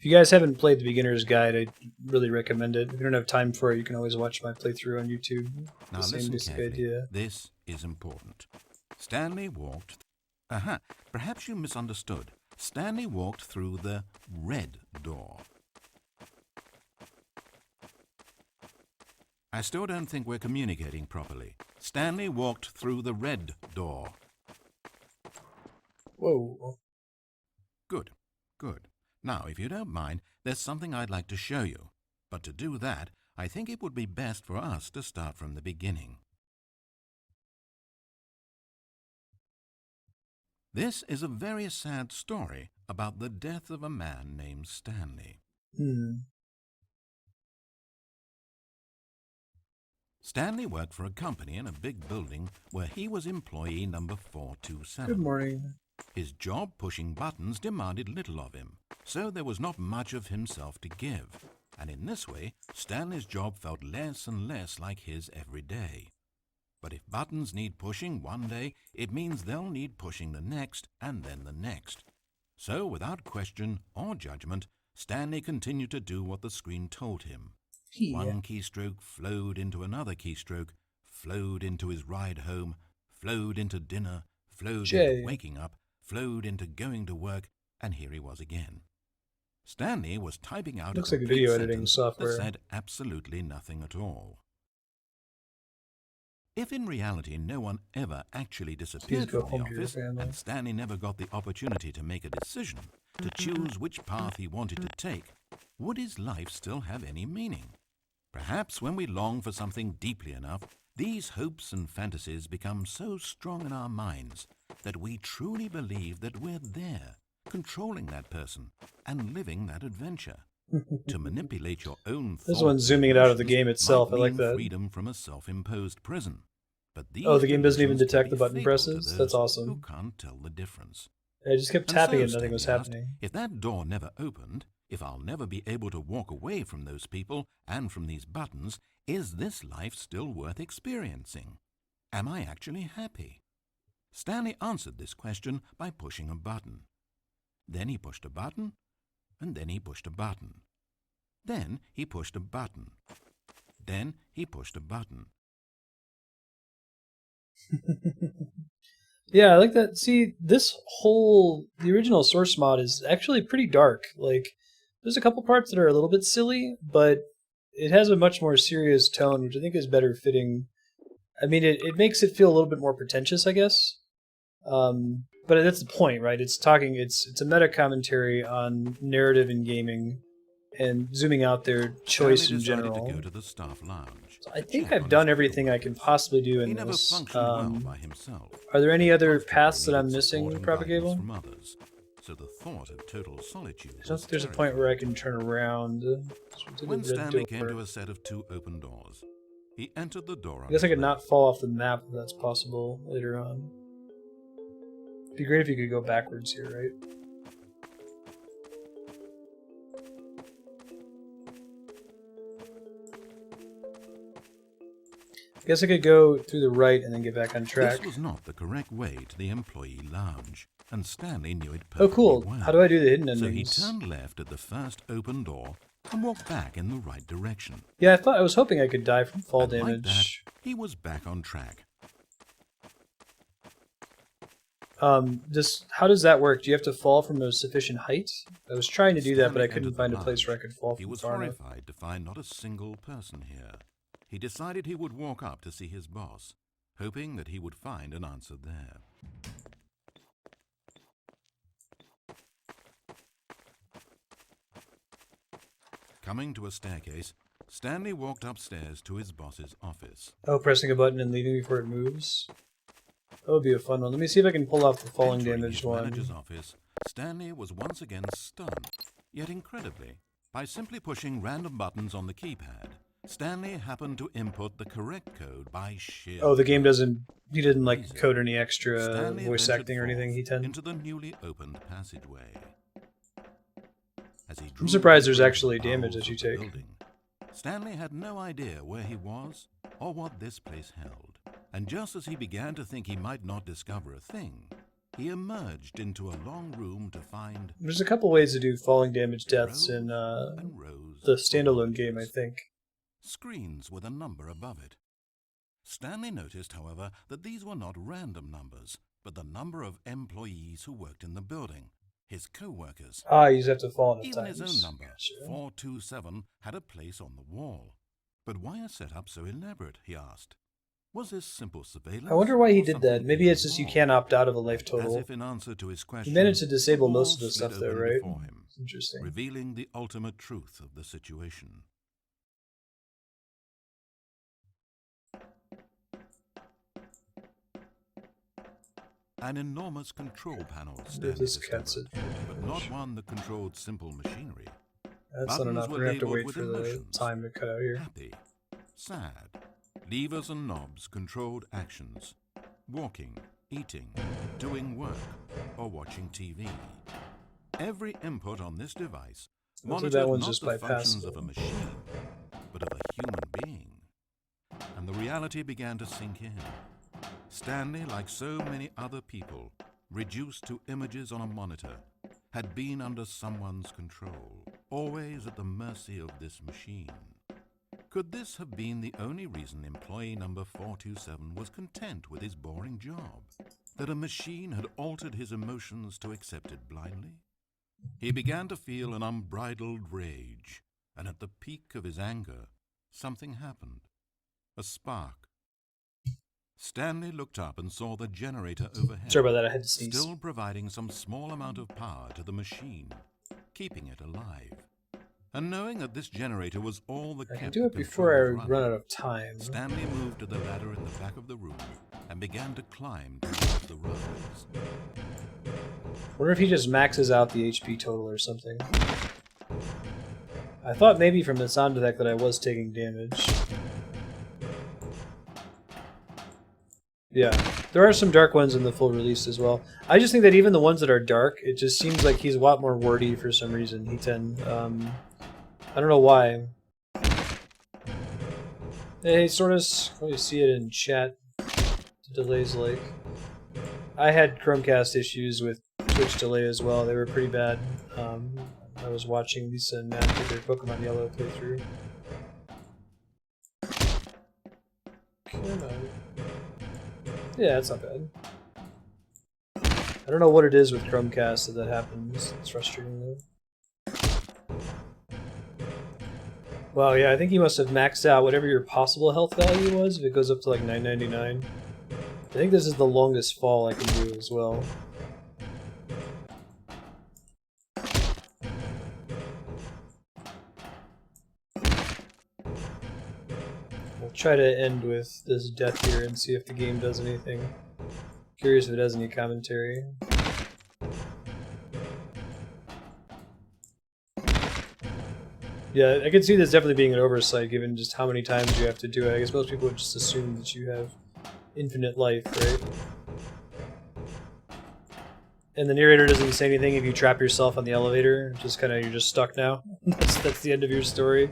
A: If you guys haven't played the beginner's guide, I really recommend it. If you don't have time for it, you can always watch my playthrough on YouTube.
B: Now
A: The same
B: listen
A: basic
B: carefully.
A: idea.
B: This is important. Stanley walked... perhaps you misunderstood. Stanley walked through the red door. I still don't think we're communicating properly. Stanley walked through the red door.
A: Whoa.
B: Good, good. Now, if you don't mind, there's something I'd like to show you. But to do that, I think it would be best for us to start from the beginning. This is a very sad story about the death of a man named Stanley. Stanley worked for a company in a big building where he was employee number 427.
A: Good morning.
B: His job pushing buttons demanded little of him, so there was not much of himself to give, and in this way Stanley's job felt less and less like his every day. But if buttons need pushing one day, it means they'll need pushing the next and then the next. So without question or judgment, Stanley continued to do what the screen told him.
A: Yeah.
B: One keystroke flowed into another keystroke, flowed into his ride home, flowed into dinner, flowed into waking up, flowed into going to work, and here he was again. Stanley was typing out
A: Looks
B: a
A: like
B: complete
A: video editing
B: sentence
A: software.
B: that said absolutely nothing at all. If in reality no one ever actually disappeared
A: go
B: from the
A: home to your
B: office,
A: family.
B: and Stanley never got the opportunity to make a decision, to choose which path he wanted to take, would his life still have any meaning? Perhaps when we long for something deeply enough, these hopes and fantasies become so strong in our minds that we truly believe that we're there, controlling that person and living that adventure. To manipulate your own thoughts.
A: This one's zooming it out of the
B: and emotions
A: game itself. I
B: might
A: like
B: mean
A: that.
B: freedom from a self-imposed prison. But these
A: Oh, the game doesn't even
B: delusions can
A: detect
B: be
A: the button
B: fatal
A: presses?
B: to
A: That's
B: those
A: awesome.
B: Who can't tell the difference.
A: I just kept
B: And
A: tapping
B: so,
A: it, nothing was
B: Stanley asked,
A: happening.
B: if that door never opened, if I'll never be able to walk away from those people and from these buttons, is this life still worth experiencing? Am I actually happy? Stanley answered this question by pushing a button. Then he pushed a button, and then he pushed a button. Then he pushed a button. Then he pushed a button.
A: Yeah, I like that. See, the original source mod is actually pretty dark. Like, there's a couple parts that are a little bit silly, but it has a much more serious tone, which I think is better fitting. I mean, it makes it feel a little bit more pretentious, I guess. But that's the point, right? It's a meta commentary on narrative in gaming, and zooming out their
B: Stanley
A: choice in
B: decided
A: general.
B: to go to the staff lounge.
A: So I
B: to
A: think
B: check
A: I've
B: on
A: done
B: his
A: everything I can
B: coworkers.
A: possibly do in
B: He never
A: this.
B: functioned well by himself.
A: Are there any other
B: Constantly
A: paths that I'm
B: needed
A: missing,
B: support and guidance
A: Propagable?
B: from others, so the thought of total solitude
A: I don't
B: was
A: think there's a point where I
B: terrifying.
A: can turn around.
B: When Stanley came to a set of 2 open doors, he entered the door on
A: I guess I
B: his
A: could not
B: left.
A: fall off the map if that's possible later on. It'd be great if you could go backwards here, right? I guess I could go through the right and then get back on track.
B: This was not the correct way to the employee lounge, and Stanley knew it
A: Oh,
B: perfectly
A: cool.
B: well.
A: How do I do the hidden
B: So
A: endings?
B: he turned left at the first open door and walked back in the right direction.
A: Yeah, I was hoping I could die from fall
B: And like
A: damage.
B: that, he was back on track.
A: How does that work? Do you have to fall from a sufficient height? I was trying to do that, but I
B: Stanley
A: couldn't
B: entered
A: find
B: the
A: a place where I
B: lounge.
A: could fall
B: He
A: from
B: was
A: far enough.
B: horrified to find not a single person here. He decided he would walk up to see his boss, hoping that he would find an answer there. Coming to a staircase, Stanley walked upstairs to his boss's office.
A: Oh, pressing a button and leaving before it moves? That would be a fun one. Let me see if I can pull off the falling
B: Entering
A: damage
B: his
A: one.
B: manager's office, Stanley was once again stunned, yet incredibly, by simply pushing random buttons on the keypad, Stanley happened to input the correct code by sheer
A: Oh, the game
B: luck.
A: he didn't like
B: Amazing.
A: code any extra
B: Stanley
A: voice
B: ventured
A: acting or anything.
B: forth
A: He tend.
B: into the newly opened passageway. As he
A: I'm
B: drew
A: surprised there's
B: deeper into
A: actually
B: the
A: damage
B: bowels
A: that you
B: of the
A: take.
B: building, Stanley had no idea where he was or what this place held. And just as he began to think he might not discover a thing, he emerged into a long room to find
A: There's a couple ways to do falling damage deaths
B: rows
A: in
B: and rows
A: the
B: of
A: standalone game, I
B: monitors.
A: think.
B: Screens with a number above it. Stanley noticed, however, that these were not random numbers, but the number of employees who worked in the building, his co-workers.
A: Ah, you just have to fall enough
B: Even
A: times.
B: his own number,
A: Gotcha.
B: 427, had a place on the wall. But why a setup so elaborate, he asked. Was this simple surveillance?
A: I wonder why he
B: or
A: did that.
B: something
A: Maybe
B: even
A: it's just you
B: more?
A: can't opt out of a life
B: As
A: total.
B: if in answer to his question,
A: He managed to disable
B: the
A: most of
B: wall
A: the
B: slid
A: stuff, though,
B: open
A: right?
B: before him,
A: It's interesting.
B: revealing the ultimate truth of the situation. An enormous control panel Stanley
A: This cat's
B: discovered, but not one that controlled simple machinery.
A: That's not
B: Buttons
A: enough.
B: were
A: We're gonna have to
B: labeled
A: wait
B: with
A: for the
B: emotions.
A: time to cut out here.
B: Happy, sad. Levers and knobs controlled actions. Walking, eating, doing work, or watching TV. Every input on this device
A: Hopefully
B: monitored
A: that one's
B: not
A: just
B: the functions
A: bypassable.
B: of a machine, but of a human being. And the reality began to sink in. Stanley, like so many other people, reduced to images on a monitor, had been under someone's control, always at the mercy of this machine. Could this have been the only reason employee number 427 was content with his boring job? That a machine had altered his emotions to accept it blindly? He began to feel an unbridled rage, and at the peak of his anger, something happened. A spark. Stanley looked up and saw the generator overhead,
A: Sorry about that. I had to sneeze.
B: still providing some small amount of power to the machine, keeping it alive. And knowing that this generator was all that
A: I
B: kept
A: can do
B: the
A: it before I
B: controls
A: run
B: running,
A: out of time.
B: Stanley moved to the ladder in the back of the room and began to climb towards the rungs.
A: Wonder if he just maxes out the HP total or something. I thought maybe from the sound effect that I was taking damage. Yeah, there are some dark ones in the full release as well. I just think that even the ones that are dark, it just seems like he's a lot more wordy for some reason. I don't know why. Hey, Sortus, oh, you see it in chat. The delay's like. I had Chromecast issues with Twitch delay as well. They were pretty bad. I was watching Lisa and Matt do their Pokemon Yellow playthrough. Come on. Yeah, that's not bad. I don't know what it is with Chromecast that happens. It's frustrating though. Wow, yeah, I think you must have maxed out whatever your possible health value was if it goes up to like 999. I think this is the longest fall I can do as well. We'll try to end with this death here and see if the game does anything. Curious if it has any commentary. Yeah, I can see this definitely being an oversight given just how many times you have to do it. I guess most people would just assume that you have infinite life, right? And the narrator doesn't say anything if you trap yourself on the elevator. Just kind of, you're just stuck now. That's the end of your story.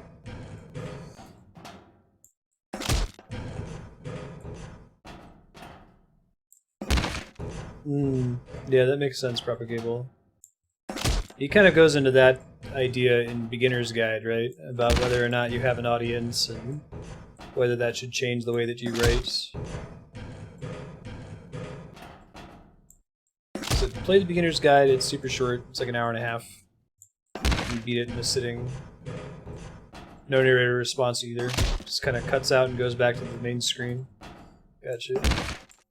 A: Yeah, that makes sense, Propagable. He kind of goes into that idea in Beginner's Guide, right? About whether or not you have an audience and whether that should change the way that you write. So play the Beginner's Guide, it's super short, it's like an hour and a half. You beat it in a sitting. No narrator response either. Just kind of cuts out and goes back to the main screen. Gotcha.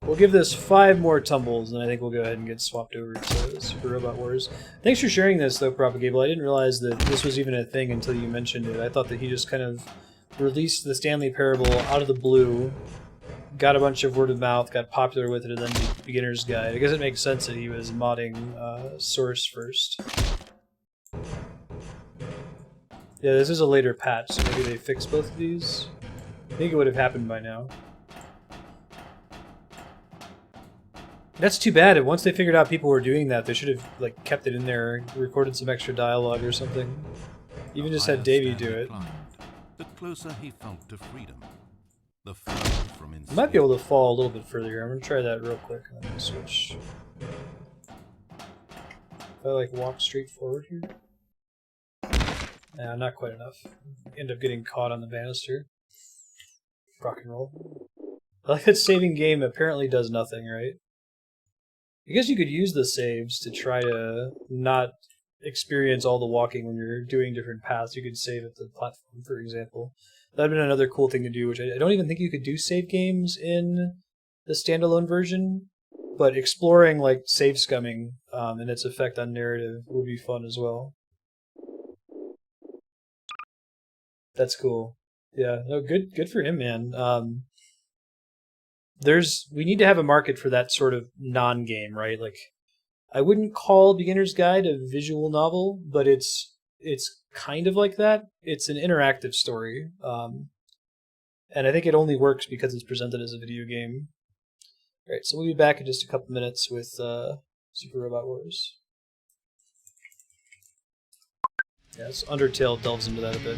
A: We'll give this 5 more tumbles, and I think we'll go ahead and get swapped over to Super Robot Wars. Thanks for sharing this, though, Propagable. I didn't realize that this was even a thing until you mentioned it. I thought that he just kind of released the Stanley Parable out of the blue, got a bunch of word of mouth, got popular with it, and then the Beginner's Guide. I guess it makes sense that he was modding Source first. Yeah, this is a later patch, so maybe they fixed both of these. I think it would have happened by now. That's too bad. Once they figured out people were doing that, they should have like kept it in there, recorded some extra dialogue or something. Even just had Davey do it.
B: The closer he felt to freedom. The further from
A: I might be able to fall a little bit further here. I'm gonna try that real quick. I'm gonna switch. If I like walk straight forward here. Nah, not quite enough. End up getting caught on the banister. Rock and roll. I like that saving game apparently does nothing, right? I guess you could use the saves to try to not experience all the walking when you're doing different paths. You could save at the platform, for example. That would have been another cool thing to do, which I don't even think you could do save games in the standalone version, but exploring like save scumming and its effect on narrative would be fun as well. That's cool. Yeah, no, good for him, man. We need to have a market for that sort of non-game, right? Like, I wouldn't call Beginner's Guide a visual novel, but it's kind of like that. It's an interactive story, and I think it only works because it's presented as a video game. All right, so we'll be back in just a couple minutes with Super Robot Wars. Yes, Undertale delves into that a bit.